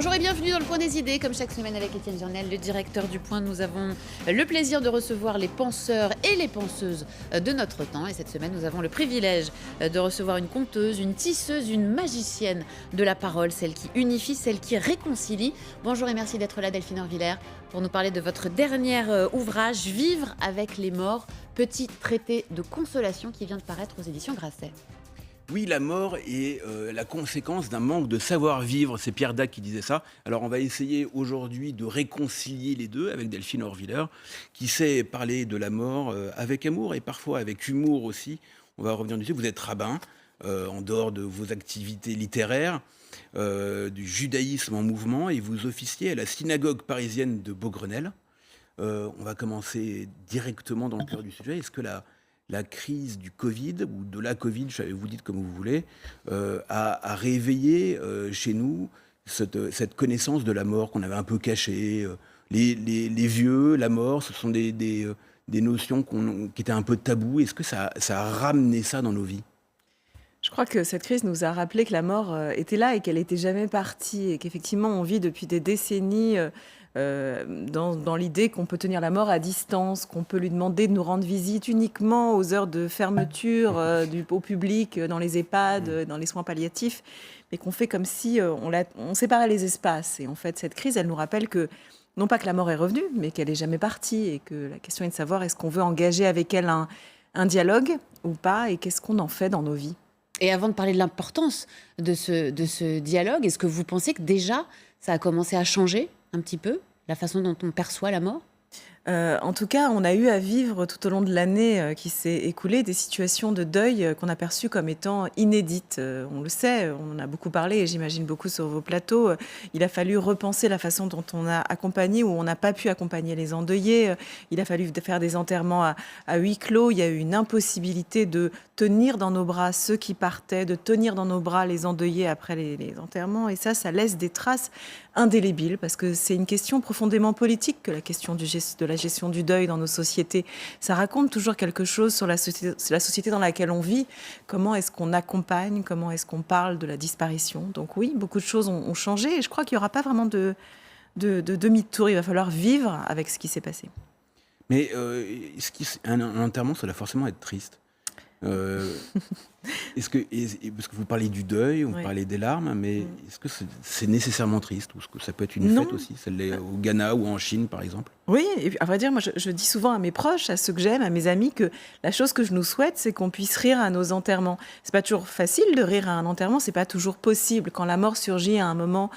Bonjour et bienvenue dans le Point des idées. Comme chaque semaine avec Étienne Journel, le directeur du Point, nous avons le plaisir de recevoir les penseurs et les penseuses de notre temps. Et cette semaine, nous avons le privilège de recevoir une conteuse, une tisseuse, une magicienne de la parole, celle qui unifie, celle qui réconcilie. Bonjour et merci d'être là, Delphine Orvillers, pour nous parler de votre dernier ouvrage, Vivre avec les morts, petit traité de consolation qui vient de paraître aux éditions Grasset. Oui, la mort est la conséquence d'un manque de savoir-vivre. C'est Pierre Dac qui disait ça. Alors, on va essayer aujourd'hui de réconcilier les deux avec Delphine Orvillers, qui sait parler de la mort avec amour et parfois avec humour aussi. On va revenir dessus. Vous êtes rabbin, en dehors de vos activités littéraires, du judaïsme en mouvement, et vous officiez à la synagogue parisienne de Beaugrenelle. On va commencer directement dans le cœur du sujet. Est-ce que la crise du Covid, ou de la Covid, vous dites comme vous voulez, a réveillé chez nous cette connaissance de la mort qu'on avait un peu cachée. Les vieux, la mort, ce sont des notions qui étaient un peu tabous. Est-ce que ça a ramené ça dans nos vies ? Je crois que cette crise nous a rappelé que la mort était là et qu'elle n'était jamais partie, et qu'effectivement on vit depuis des décennies dans l'idée qu'on peut tenir la mort à distance, qu'on peut lui demander de nous rendre visite uniquement aux heures de fermeture au public, dans les EHPAD, dans les soins palliatifs, mais qu'on fait comme si on séparait les espaces. Et en fait, cette crise, elle nous rappelle que non pas que la mort est revenue, mais qu'elle n'est jamais partie, et que la question est de savoir est-ce qu'on veut engager avec elle un dialogue ou pas, et qu'est-ce qu'on en fait dans nos vies. Et avant de parler de l'importance de ce dialogue, est-ce que vous pensez que déjà, ça a commencé à changer un petit peu la façon dont on perçoit la mort ? En tout cas, on a eu à vivre tout au long de l'année qui s'est écoulée des situations de deuil qu'on a perçues comme étant inédites. On le sait, on en a beaucoup parlé, et j'imagine beaucoup sur vos plateaux. Il a fallu repenser la façon dont on a accompagné ou on n'a pas pu accompagner les endeuillés. Il a fallu faire des enterrements à huis clos. Il y a eu une impossibilité de tenir dans nos bras ceux qui partaient, de tenir dans nos bras les endeuillés après les enterrements. Et ça laisse des traces indélébiles, parce que c'est une question profondément politique que la question de la gestion du deuil dans nos sociétés. Ça raconte toujours quelque chose sur la société dans laquelle on vit. Comment est-ce qu'on accompagne, comment est-ce qu'on parle de la disparition. Donc oui, beaucoup de choses ont changé, et je crois qu'il n'y aura pas vraiment de demi-tour. Il va falloir vivre avec ce qui s'est passé. Mais un enterrement, ça doit forcément être triste. Parce que vous parlez du deuil, vous parlez des larmes, mais est-ce que c'est nécessairement triste, ou est-ce que ça peut être une fête aussi, celle au Ghana ou en Chine par exemple ? Oui, et à vrai dire, moi je dis souvent à mes proches, à ceux que j'aime, à mes amis, que la chose que je nous souhaite, c'est qu'on puisse rire à nos enterrements. C'est pas toujours facile de rire à un enterrement, c'est pas toujours possible. Quand la mort surgit à un moment,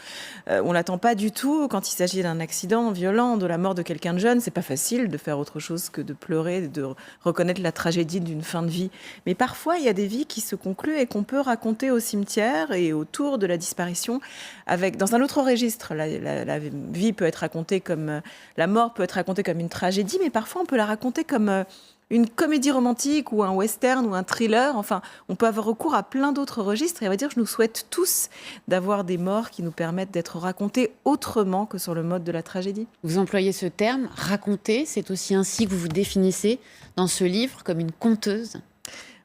on l'attend pas du tout. Quand il s'agit d'un accident violent, de la mort de quelqu'un de jeune, c'est pas facile de faire autre chose que de pleurer, de reconnaître la tragédie d'une fin de vie. Mais parfois, il y a des vies qui se concluent et qu'on peut raconter au cimetière et autour de la disparition, dans un autre registre. La vie peut être racontée comme la mort peut être racontée comme une tragédie, mais parfois on peut la raconter comme une comédie romantique ou un western ou un thriller. Enfin, on peut avoir recours à plein d'autres registres. Et à vrai dire, je nous souhaite tous d'avoir des morts qui nous permettent d'être racontés autrement que sur le mode de la tragédie. Vous employez ce terme, raconter, c'est aussi ainsi que vous vous définissez dans ce livre, comme une conteuse.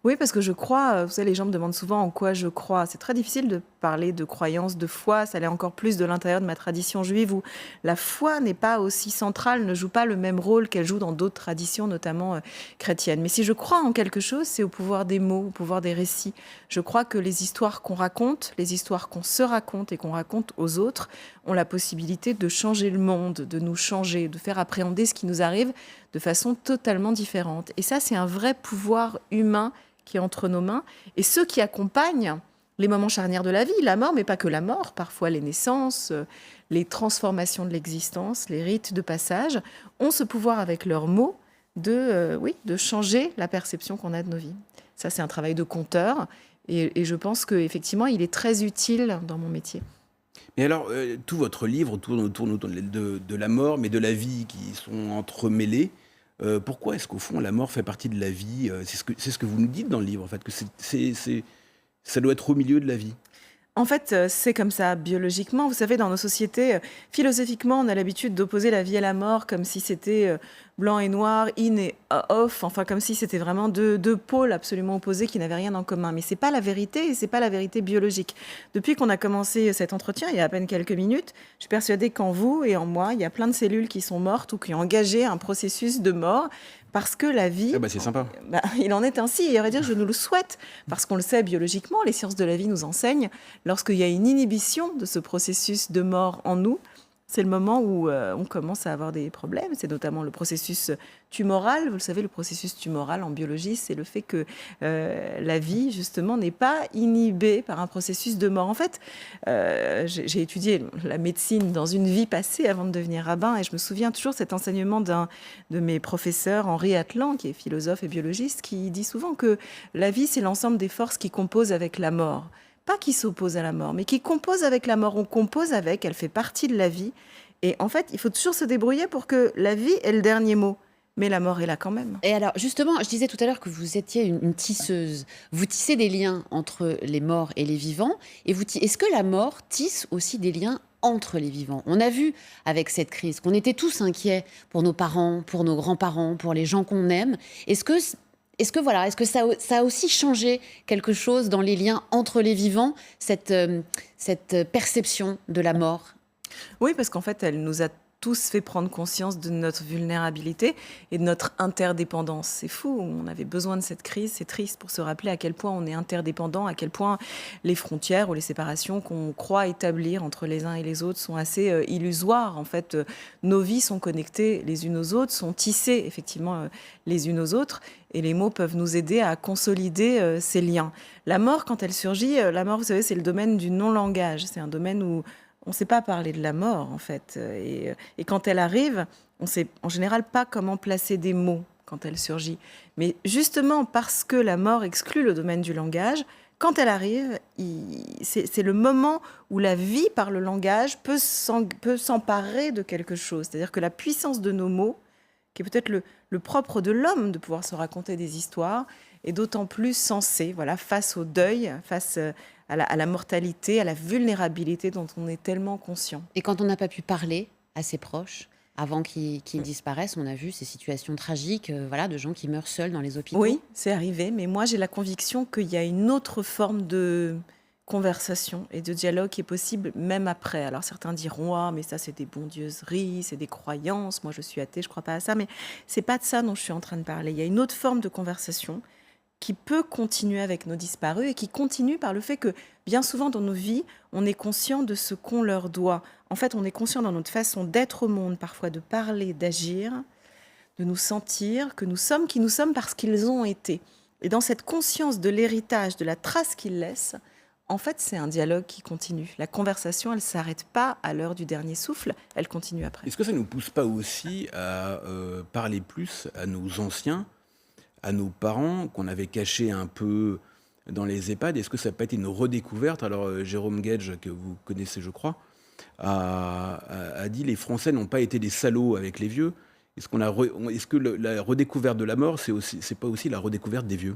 Oui, parce que je crois, vous savez, les gens me demandent souvent en quoi je crois. C'est très difficile de parler de croyance, de foi. Ça l'est encore plus de l'intérieur de ma tradition juive, où la foi n'est pas aussi centrale, ne joue pas le même rôle qu'elle joue dans d'autres traditions, notamment chrétiennes. Mais si je crois en quelque chose, c'est au pouvoir des mots, au pouvoir des récits. Je crois que les histoires qu'on raconte, les histoires qu'on se raconte et qu'on raconte aux autres, ont la possibilité de changer le monde, de nous changer, de faire appréhender ce qui nous arrive de façon totalement différente. Et ça, c'est un vrai pouvoir humain qui est entre nos mains. Et ceux qui accompagnent les moments charnières de la vie, la mort, mais pas que la mort, parfois les naissances, les transformations de l'existence, les rites de passage, ont ce pouvoir avec leurs mots de changer la perception qu'on a de nos vies. Ça, c'est un travail de conteur, et je pense qu'effectivement, il est très utile dans mon métier. Mais alors, tout votre livre tourne autour de la mort, mais de la vie, qui sont entremêlés. Pourquoi est-ce qu'au fond, la mort fait partie de la vie ? C'est ce que vous nous dites dans le livre, en fait, que ça doit être au milieu de la vie. En fait, c'est comme ça biologiquement. Vous savez, dans nos sociétés, philosophiquement, on a l'habitude d'opposer la vie et la mort comme si c'était, blanc et noir, in et off, enfin comme si c'était vraiment deux pôles absolument opposés qui n'avaient rien en commun. Mais c'est pas la vérité et c'est pas la vérité biologique. Depuis qu'on a commencé cet entretien, il y a à peine quelques minutes, je suis persuadée qu'en vous et en moi, il y a plein de cellules qui sont mortes ou qui ont engagé un processus de mort parce que la vie, Ah bah c'est sympa. il en est ainsi, et à vrai dire, je nous le souhaite, parce qu'on le sait biologiquement, les sciences de la vie nous enseignent, lorsqu'il y a une inhibition de ce processus de mort en nous, c'est le moment où on commence à avoir des problèmes. C'est notamment le processus tumoral. Vous le savez, le processus tumoral en biologie, c'est le fait que la vie, justement, n'est pas inhibée par un processus de mort. En fait, j'ai étudié la médecine dans une vie passée avant de devenir rabbin, et je me souviens toujours cet enseignement d'un de mes professeurs, Henri Atlan, qui est philosophe et biologiste, qui dit souvent que la vie, c'est l'ensemble des forces qui composent avec la mort. Pas qui s'oppose à la mort, mais qui compose avec la mort. On compose avec, elle fait partie de la vie. Et en fait, il faut toujours se débrouiller pour que la vie ait le dernier mot. Mais la mort est là quand même. Et alors, justement, je disais tout à l'heure que vous étiez une tisseuse. Vous tissez des liens entre les morts et les vivants. Et est-ce que la mort tisse aussi des liens entre les vivants? On a vu avec cette crise qu'on était tous inquiets pour nos parents, pour nos grands-parents, pour les gens qu'on aime. Est-ce que ça a aussi changé quelque chose dans les liens entre les vivants, cette perception de la mort? Oui, parce qu'en fait, elle nous a tous fait prendre conscience de notre vulnérabilité et de notre interdépendance. C'est fou, on avait besoin de cette crise, c'est triste pour se rappeler à quel point on est interdépendant, à quel point les frontières ou les séparations qu'on croit établir entre les uns et les autres sont assez illusoires. En fait, nos vies sont connectées les unes aux autres, sont tissées effectivement les unes aux autres, et les mots peuvent nous aider à consolider ces liens. La mort, quand elle surgit, la mort, vous savez, c'est le domaine du non-langage. C'est un domaine où on ne sait pas parler de la mort, en fait. Et quand elle arrive, on ne sait en général pas comment placer des mots quand elle surgit. Mais justement, parce que la mort exclut le domaine du langage, quand elle arrive, c'est le moment où la vie, par le langage, peut s'emparer de quelque chose. C'est-à-dire que la puissance de nos mots, qui est peut-être le propre de l'homme de pouvoir se raconter des histoires, est d'autant plus sensée, voilà, face au deuil, face à la mortalité, à la vulnérabilité dont on est tellement conscient. Et quand on n'a pas pu parler à ses proches, avant qu'ils disparaissent, on a vu ces situations tragiques, voilà, de gens qui meurent seuls dans les hôpitaux. Oui, c'est arrivé, mais moi j'ai la conviction qu'il y a une autre forme de conversation et de dialogue qui est possible même après. Alors certains diront « Ah, mais ça c'est des bondieuseries, c'est des croyances, moi je suis athée, je ne crois pas à ça », mais c'est pas de ça dont je suis en train de parler. Il y a une autre forme de conversation qui peut continuer avec nos disparus et qui continue par le fait que bien souvent dans nos vies, on est conscient de ce qu'on leur doit. En fait, on est conscient dans notre façon d'être au monde, parfois de parler, d'agir, de nous sentir que nous sommes qui nous sommes parce qu'ils ont été. Et dans cette conscience de l'héritage, de la trace qu'ils laissent, en fait, c'est un dialogue qui continue. La conversation, elle ne s'arrête pas à l'heure du dernier souffle, elle continue après. Est-ce que ça ne nous pousse pas aussi à parler plus à nos anciens, à nos parents, qu'on avait cachés un peu dans les EHPAD? Est-ce que ça n'a pas été une redécouverte? Alors, Jérôme Gage, que vous connaissez, je crois, a dit « Les Français n'ont pas été des salauds avec les vieux ». Est-ce que la redécouverte de la mort, c'est pas aussi la redécouverte des vieux?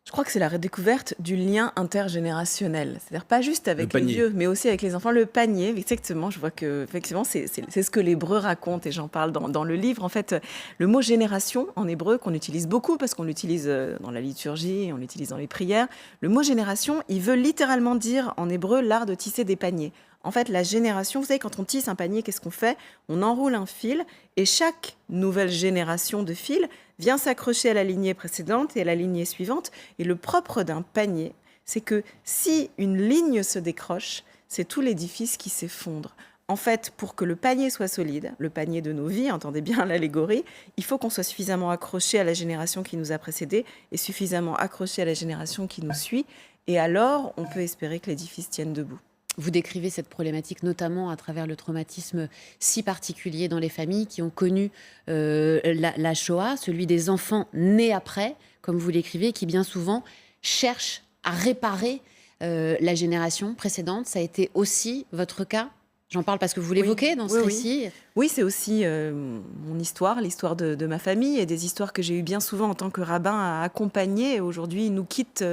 Je crois que c'est la redécouverte du lien intergénérationnel. C'est-à-dire pas juste avec les vieux, mais aussi avec les enfants. Le panier, exactement. Je vois que effectivement, c'est ce que l'hébreu raconte et j'en parle dans le livre. En fait, le mot génération en hébreu, qu'on utilise beaucoup parce qu'on l'utilise dans la liturgie, on l'utilise dans les prières. Le mot génération, il veut littéralement dire en hébreu l'art de tisser des paniers. En fait, la génération, vous savez, quand on tisse un panier, qu'est-ce qu'on fait? On enroule un fil et chaque nouvelle génération de fils vient s'accrocher à la lignée précédente et à la lignée suivante. Et le propre d'un panier, c'est que si une ligne se décroche, c'est tout l'édifice qui s'effondre. En fait, pour que le panier soit solide, le panier de nos vies, entendez bien l'allégorie, il faut qu'on soit suffisamment accroché à la génération qui nous a précédés et suffisamment accroché à la génération qui nous suit. Et alors, on peut espérer que l'édifice tienne debout. Vous décrivez cette problématique notamment à travers le traumatisme si particulier dans les familles qui ont connu la Shoah, celui des enfants nés après, comme vous l'écrivez, qui bien souvent cherchent à réparer la génération précédente. Ça a été aussi votre cas? J'en parle parce que vous l'évoquez dans ce oui, oui. récit. Oui, c'est aussi mon histoire, l'histoire de ma famille et des histoires que j'ai eues bien souvent en tant que rabbin à accompagner. Aujourd'hui, il nous quitte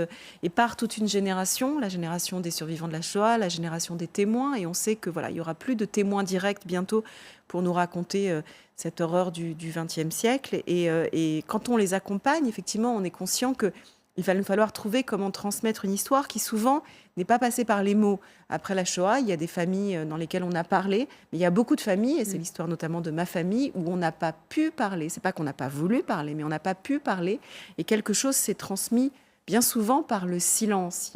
et part toute une génération, la génération des survivants de la Shoah, la génération des témoins. Et on sait que voilà, il y aura plus de témoins directs bientôt pour nous raconter cette horreur du XXe siècle. Et quand on les accompagne, effectivement, on est conscient que il va nous falloir trouver comment transmettre une histoire qui souvent n'est pas passée par les mots. Après la Shoah, il y a des familles dans lesquelles on a parlé, mais il y a beaucoup de familles, et c'est l'histoire notamment de ma famille, où on n'a pas pu parler. C'est pas qu'on n'a pas voulu parler, mais on n'a pas pu parler. Et quelque chose s'est transmis bien souvent par le silence.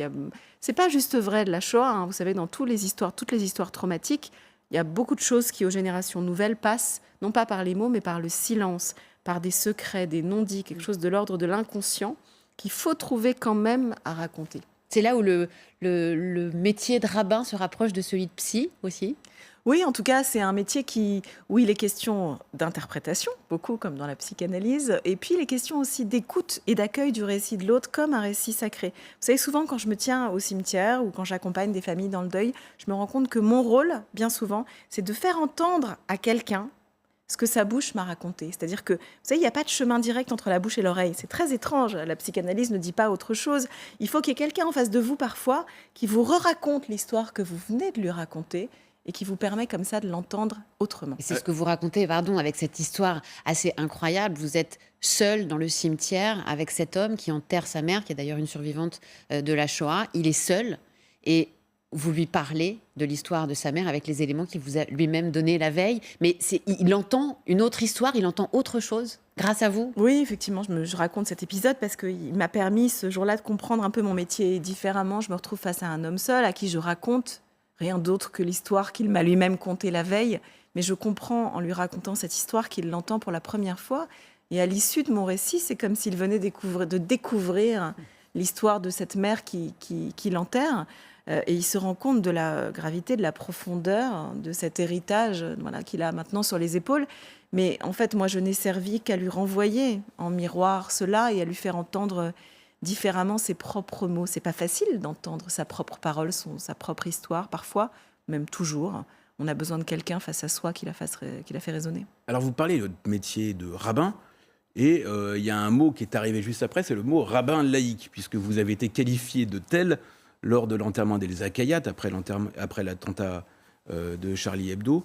C'est pas juste vrai de la Shoah, hein. Vous savez, dans toutes les histoires traumatiques, il y a beaucoup de choses qui, aux générations nouvelles, passent non pas par les mots, mais par le silence, par des secrets, des non-dits, quelque chose de l'ordre de l'inconscient, qu'il faut trouver quand même à raconter. C'est là où le métier de rabbin se rapproche de celui de psy aussi. Oui, en tout cas, c'est un métier où il est question d'interprétation, beaucoup comme dans la psychanalyse, et puis il est question aussi d'écoute et d'accueil du récit de l'autre comme un récit sacré. Vous savez, souvent quand je me tiens au cimetière ou quand j'accompagne des familles dans le deuil, je me rends compte que mon rôle, bien souvent, c'est de faire entendre à quelqu'un ce que sa bouche m'a raconté. C'est-à-dire que, vous savez, il n'y a pas de chemin direct entre la bouche et l'oreille. C'est très étrange. La psychanalyse ne dit pas autre chose. Il faut qu'il y ait quelqu'un en face de vous, parfois, qui vous re-raconte l'histoire que vous venez de lui raconter et qui vous permet comme ça de l'entendre autrement. Et c'est ce que vous racontez, avec cette histoire assez incroyable. Vous êtes seul dans le cimetière avec cet homme qui enterre sa mère, qui est d'ailleurs une survivante de la Shoah. Il est seul et vous lui parlez de l'histoire de sa mère avec les éléments qu'il vous a lui-même donnés la veille. Mais il entend une autre histoire, il entend autre chose grâce à vous. Oui, effectivement, je raconte cet épisode parce qu'il m'a permis ce jour-là de comprendre un peu mon métier différemment. Je me retrouve face à un homme seul à qui je raconte rien d'autre que l'histoire qu'il m'a lui-même contée la veille. Mais je comprends en lui racontant cette histoire qu'il l'entend pour la première fois. Et à l'issue de mon récit, c'est comme s'il venait de découvrir l'histoire de cette mère qui l'enterre. Et il se rend compte de la gravité, de la profondeur de cet héritage qu'il a maintenant sur les épaules. Mais en fait, moi, je n'ai servi qu'à lui renvoyer en miroir cela et à lui faire entendre différemment ses propres mots. C'est pas facile d'entendre sa propre parole, sa propre histoire, parfois, même toujours. On a besoin de quelqu'un face à soi qui la fait résonner. Alors, vous parlez de votre métier de rabbin, et il y a un mot qui est arrivé juste après, c'est le mot rabbin laïque, puisque vous avez été qualifié de tel lors de l'enterrement des Akayat, après l'attentat de Charlie Hebdo.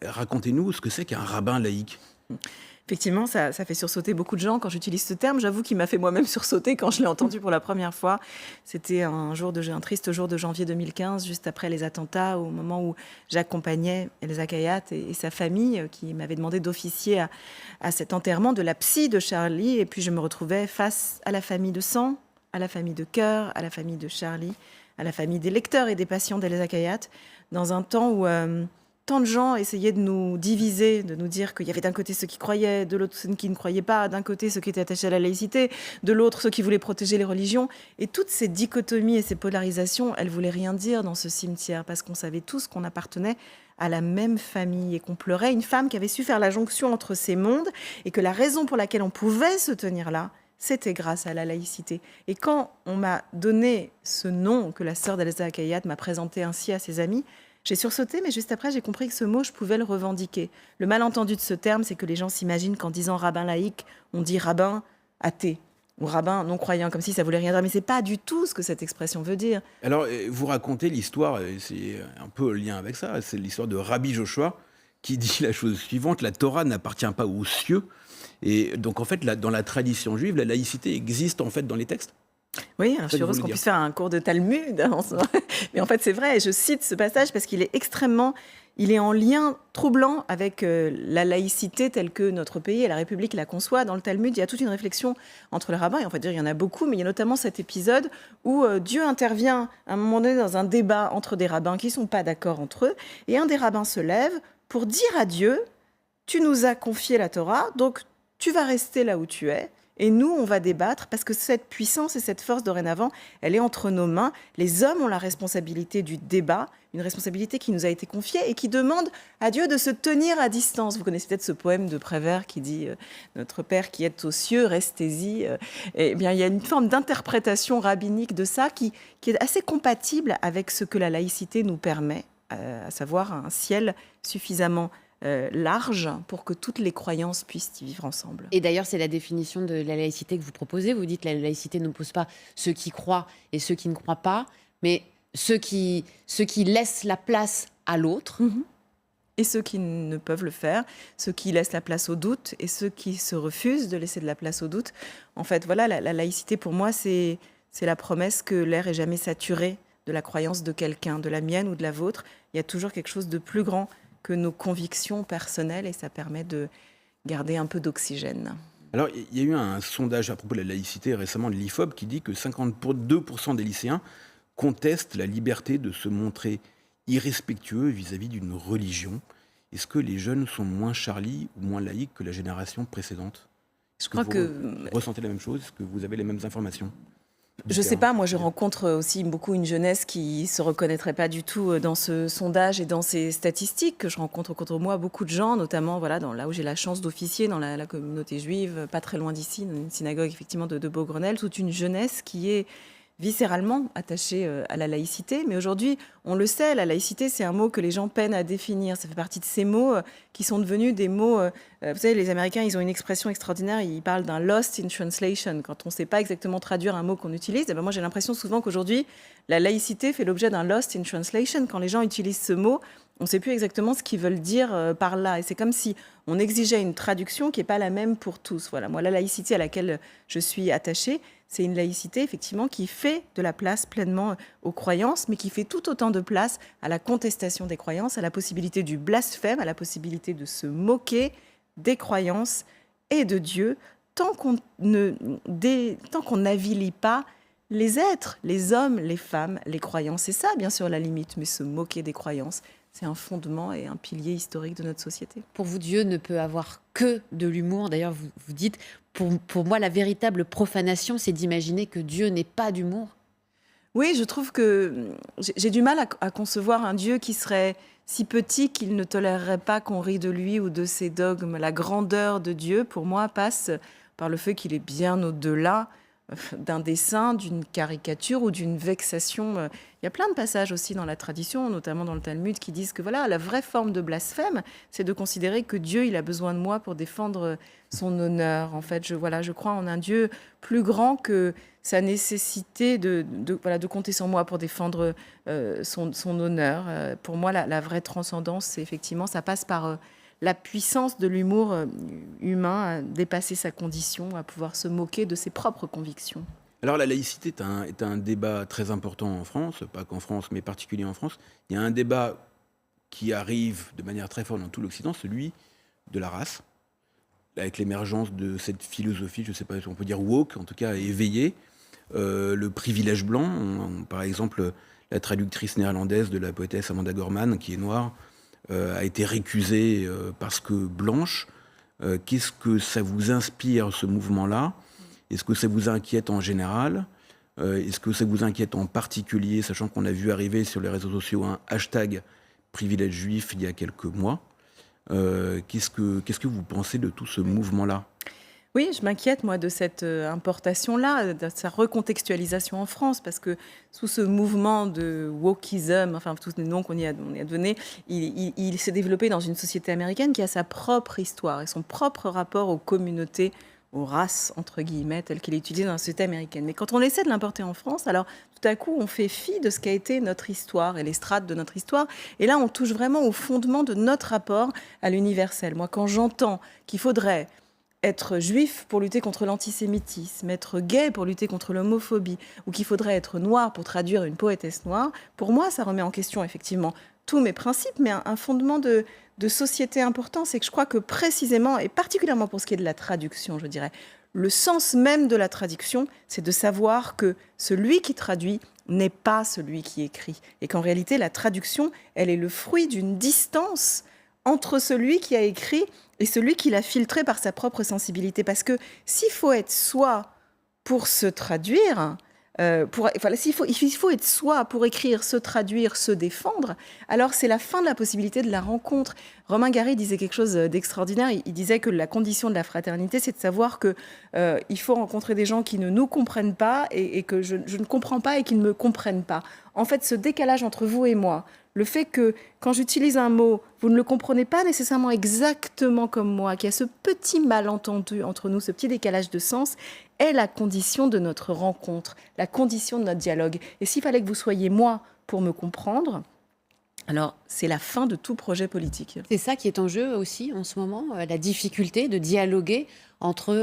Racontez-nous ce que c'est qu'un rabbin laïque. Effectivement, ça fait sursauter beaucoup de gens quand j'utilise ce terme. J'avoue qu'il m'a fait moi-même sursauter quand je l'ai entendu pour la première fois. C'était un triste jour de janvier 2015, juste après les attentats, au moment où j'accompagnais Elsa Kayat et sa famille, qui m'avaient demandé d'officier à cet enterrement de la psy de Charlie. Et puis je me retrouvais face à la famille de sang, à la famille de cœur, à la famille de Charlie, à la famille des lecteurs et des patients d'Elsa Kayat, dans un temps où tant de gens essayaient de nous diviser, de nous dire qu'il y avait d'un côté ceux qui croyaient, de l'autre ceux qui ne croyaient pas, d'un côté ceux qui étaient attachés à la laïcité, de l'autre ceux qui voulaient protéger les religions. Et toutes ces dichotomies et ces polarisations, elles ne voulaient rien dire dans ce cimetière, parce qu'on savait tous qu'on appartenait à la même famille et qu'on pleurait une femme qui avait su faire la jonction entre ces mondes et que la raison pour laquelle on pouvait se tenir là, c'était grâce à la laïcité. Et quand on m'a donné ce nom que la sœur d'Elsa Akayat m'a présenté ainsi à ses amis, j'ai sursauté, mais juste après, j'ai compris que ce mot, je pouvais le revendiquer. Le malentendu de ce terme, c'est que les gens s'imaginent qu'en disant rabbin laïque, on dit rabbin athée ou rabbin non-croyant, comme si ça voulait rien dire. Mais c'est pas du tout ce que cette expression veut dire. Alors, vous racontez l'histoire, c'est un peu le lien avec ça, c'est l'histoire de Rabbi Joshua, qui dit la chose suivante: la Torah n'appartient pas aux cieux. Et donc, en fait, dans la tradition juive, la laïcité existe en fait dans les textes. Oui, alors je suis heureuse qu'on puisse faire un cours de Talmud. Mais en fait, c'est vrai, je cite ce passage parce qu'il est il est en lien troublant avec la laïcité telle que notre pays et la République la conçoit. Dans le Talmud, il y a toute une réflexion entre les rabbins, et on va dire il y en a beaucoup, mais il y a notamment cet épisode où Dieu intervient à un moment donné dans un débat entre des rabbins qui ne sont pas d'accord entre eux, et un des rabbins se lève pour dire à Dieu: tu nous as confié la Torah, donc tu vas rester là où tu es. Et nous, on va débattre parce que cette puissance et cette force, dorénavant, elle est entre nos mains. Les hommes ont la responsabilité du débat, une responsabilité qui nous a été confiée et qui demande à Dieu de se tenir à distance. Vous connaissez peut-être ce poème de Prévert qui dit « Notre Père qui êtes aux cieux, restez-y ». Eh bien, il y a une forme d'interprétation rabbinique de ça qui est assez compatible avec ce que la laïcité nous permet à savoir un ciel suffisamment large pour que toutes les croyances puissent y vivre ensemble. Et d'ailleurs, c'est la définition de la laïcité que vous proposez. Vous dites que la laïcité n'oppose pas ceux qui croient et ceux qui ne croient pas, mais ceux qui laissent la place à l'autre. Et ceux qui ne peuvent le faire, ceux qui laissent la place au doute et ceux qui se refusent de laisser de la place au doute. En fait, voilà, la laïcité, pour moi, c'est la promesse que l'air est jamais saturé de la croyance de quelqu'un, de la mienne ou de la vôtre. Il y a toujours quelque chose de plus grand que nos convictions personnelles et ça permet de garder un peu d'oxygène. Alors, il y a eu un sondage à propos de la laïcité récemment de l'IFOP qui dit que 52% des lycéens contestent la liberté de se montrer irrespectueux vis-à-vis d'une religion. Est-ce que les jeunes sont moins Charlie ou moins laïcs que la génération précédente? Est-ce que vous ressentez la même chose? Est-ce que vous avez les mêmes informations? Je sais pas, moi je rencontre aussi beaucoup une jeunesse qui se reconnaîtrait pas du tout dans ce sondage et dans ces statistiques, que je rencontre contre moi beaucoup de gens, notamment voilà, là où j'ai la chance d'officier dans la communauté juive, pas très loin d'ici, dans une synagogue effectivement de Beaugrenelle, toute une jeunesse qui est viscéralement attachée à la laïcité. Mais aujourd'hui, on le sait, la laïcité, c'est un mot que les gens peinent à définir. Ça fait partie de ces mots qui sont devenus des mots... vous savez, les Américains, ils ont une expression extraordinaire, ils parlent d'un « lost in translation ». Quand on ne sait pas exactement traduire un mot qu'on utilise, et ben moi j'ai l'impression souvent qu'aujourd'hui, la laïcité fait l'objet d'un « lost in translation ». Quand les gens utilisent ce mot, on ne sait plus exactement ce qu'ils veulent dire par là. Et c'est comme si on exigeait une traduction qui n'est pas la même pour tous. Voilà, moi, la laïcité à laquelle je suis attachée, c'est une laïcité, effectivement, qui fait de la place pleinement aux croyances, mais qui fait tout autant de place à la contestation des croyances, à la possibilité du blasphème, à la possibilité de se moquer des croyances et de Dieu, tant qu'on n'avilit pas les êtres, les hommes, les femmes, les croyances. C'est ça, bien sûr, la limite, mais se moquer des croyances, c'est un fondement et un pilier historique de notre société. Pour vous, Dieu ne peut avoir que de l'humour. D'ailleurs, vous dites, pour moi, la véritable profanation, c'est d'imaginer que Dieu n'est pas d'humour. Oui, je trouve que j'ai du mal à concevoir un Dieu qui serait si petit qu'il ne tolérerait pas qu'on rie de lui ou de ses dogmes. La grandeur de Dieu, pour moi, passe par le fait qu'il est bien au-delà d'un dessin, d'une caricature ou d'une vexation. Il y a plein de passages aussi dans la tradition, notamment dans le Talmud, qui disent que voilà, la vraie forme de blasphème, c'est de considérer que Dieu, il a besoin de moi pour défendre son honneur. En fait, je crois en un Dieu plus grand que sa nécessité de compter sur moi pour défendre son honneur. Pour moi, la vraie transcendance, c'est effectivement, ça passe par la puissance de l'humour humain à dépasser sa condition, à pouvoir se moquer de ses propres convictions. Alors la laïcité est un débat très important en France, pas qu'en France, mais particulier en France. Il y a un débat qui arrive de manière très forte dans tout l'Occident, celui de la race, avec l'émergence de cette philosophie, je ne sais pas si on peut dire woke, en tout cas éveillée, le privilège blanc. Par exemple, la traductrice néerlandaise de la poétesse Amanda Gorman, qui est noire, a été récusée parce que blanche. Qu'est-ce que ça vous inspire, ce mouvement-là? Est-ce que ça vous inquiète en général? Est-ce que ça vous inquiète en particulier, sachant qu'on a vu arriver sur les réseaux sociaux un hashtag privilège juif il y a quelques mois? Qu'est-ce que vous pensez de tout ce mouvement-là? Oui, je m'inquiète, moi, de cette importation-là, de sa recontextualisation en France, parce que sous ce mouvement de wokism, enfin, tous les noms qu'on y a donnés, il s'est développé dans une société américaine qui a sa propre histoire et son propre rapport aux communautés, aux races, entre guillemets, telles qu'il est utilisé dans la société américaine. Mais quand on essaie de l'importer en France, alors tout à coup, on fait fi de ce qu'a été notre histoire et les strates de notre histoire. Et là, on touche vraiment au fondement de notre rapport à l'universel. Moi, quand j'entends qu'il faudrait être juif pour lutter contre l'antisémitisme, être gay pour lutter contre l'homophobie, ou qu'il faudrait être noir pour traduire une poétesse noire, pour moi, ça remet en question effectivement tous mes principes, mais un fondement de société important, c'est que je crois que précisément, et particulièrement pour ce qui est de la traduction, je dirais, le sens même de la traduction, c'est de savoir que celui qui traduit n'est pas celui qui écrit, et qu'en réalité, la traduction, elle est le fruit d'une distance entre celui qui a écrit et celui qui l'a filtré par sa propre sensibilité. Parce que s'il faut être soi pour se traduire, il faut être soi pour écrire, se traduire, se défendre, alors c'est la fin de la possibilité de la rencontre. Romain Gary disait quelque chose d'extraordinaire. Il disait que la condition de la fraternité, c'est de savoir que il faut rencontrer des gens qui ne nous comprennent pas et que je ne comprends pas et qui ne me comprennent pas. En fait, ce décalage entre vous et moi, le fait que quand j'utilise un mot, vous ne le comprenez pas nécessairement exactement comme moi, qu'il y a ce petit malentendu entre nous, ce petit décalage de sens, est la condition de notre rencontre, la condition de notre dialogue. Et s'il fallait que vous soyez moi pour me comprendre, alors c'est la fin de tout projet politique. C'est ça qui est en jeu aussi en ce moment, la difficulté de dialoguer entre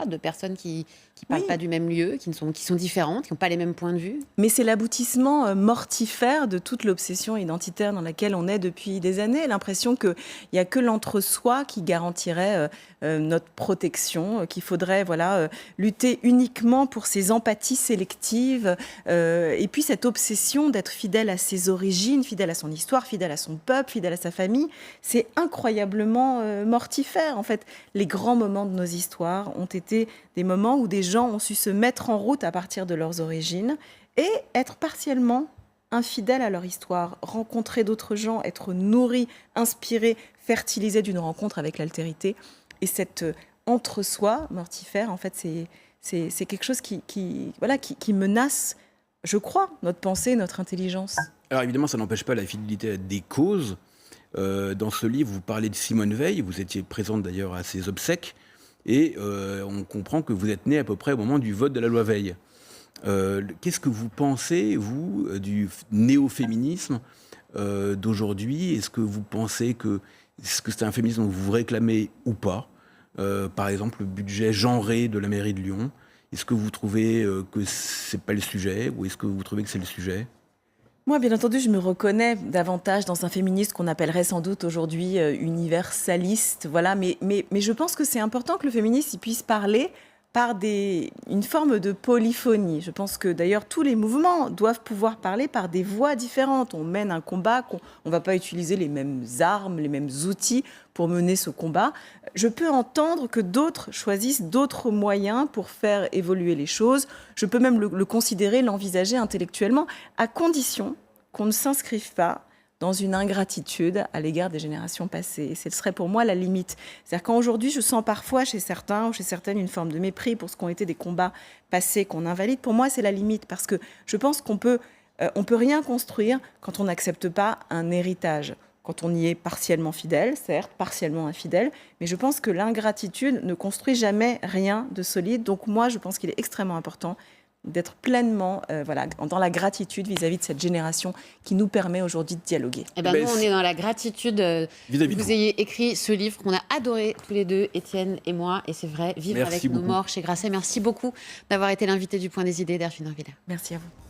deux personnes qui parlent pas du même lieu, qui sont différentes, qui n'ont pas les mêmes points de vue. Mais c'est l'aboutissement mortifère de toute l'obsession identitaire dans laquelle on est depuis des années. L'impression qu'il n'y a que l'entre-soi qui garantirait notre protection, qu'il faudrait lutter uniquement pour ces empathies sélectives. Et puis cette obsession d'être fidèle à ses origines, fidèle à son histoire, fidèle à son peuple, fidèle à sa famille, c'est incroyablement mortifère. En fait, les grands moments de nos histoires ont été des moments où des gens ont su se mettre en route à partir de leurs origines et être partiellement infidèles à leur histoire, rencontrer d'autres gens, être nourris, inspirés, fertilisés d'une rencontre avec l'altérité. Et cet entre-soi mortifère, en fait, c'est quelque chose qui menace, je crois, notre pensée, notre intelligence. Alors évidemment, ça n'empêche pas la fidélité à des causes. Dans ce livre, vous parlez de Simone Veil, vous étiez présente d'ailleurs à ses obsèques, et on comprend que vous êtes né à peu près au moment du vote de la loi Veil. Qu'est-ce que vous pensez, vous, du néo-féminisme d'aujourd'hui? Est-ce que vous pensez que c'est un féminisme dont vous vous réclamez ou pas? Par exemple, le budget genré de la mairie de Lyon. Est-ce que vous trouvez que c'est pas le sujet, ou est-ce que vous trouvez que c'est le sujet? Moi, bien entendu, je me reconnais davantage dans un féminisme qu'on appellerait sans doute aujourd'hui universaliste. Voilà. Mais je pense que c'est important que le féminisme il puisse parler par une forme de polyphonie. Je pense que d'ailleurs tous les mouvements doivent pouvoir parler par des voix différentes. On mène un combat, on ne va pas utiliser les mêmes armes, les mêmes outils pour mener ce combat. Je peux entendre que d'autres choisissent d'autres moyens pour faire évoluer les choses. Je peux même le considérer, l'envisager intellectuellement, à condition qu'on ne s'inscrive pas dans une ingratitude à l'égard des générations passées. Et ce serait pour moi la limite. C'est-à-dire qu'aujourd'hui, je sens parfois chez certains ou chez certaines une forme de mépris pour ce qu'ont été des combats passés qu'on invalide. Pour moi, c'est la limite, parce que je pense qu'on peut rien construire quand on n'accepte pas un héritage. Quand on y est partiellement fidèle, certes, partiellement infidèle, mais je pense que l'ingratitude ne construit jamais rien de solide. Donc moi, je pense qu'il est extrêmement important d'être pleinement dans la gratitude vis-à-vis de cette génération qui nous permet aujourd'hui de dialoguer. Eh ben, nous, on est dans la gratitude que vous ayez écrit ce livre qu'on a adoré tous les deux, Étienne et moi. Et c'est vrai, Vivre avec nos morts chez Grasset. Merci beaucoup d'avoir été l'invité du Point des idées, Delphine Orviller. Merci à vous.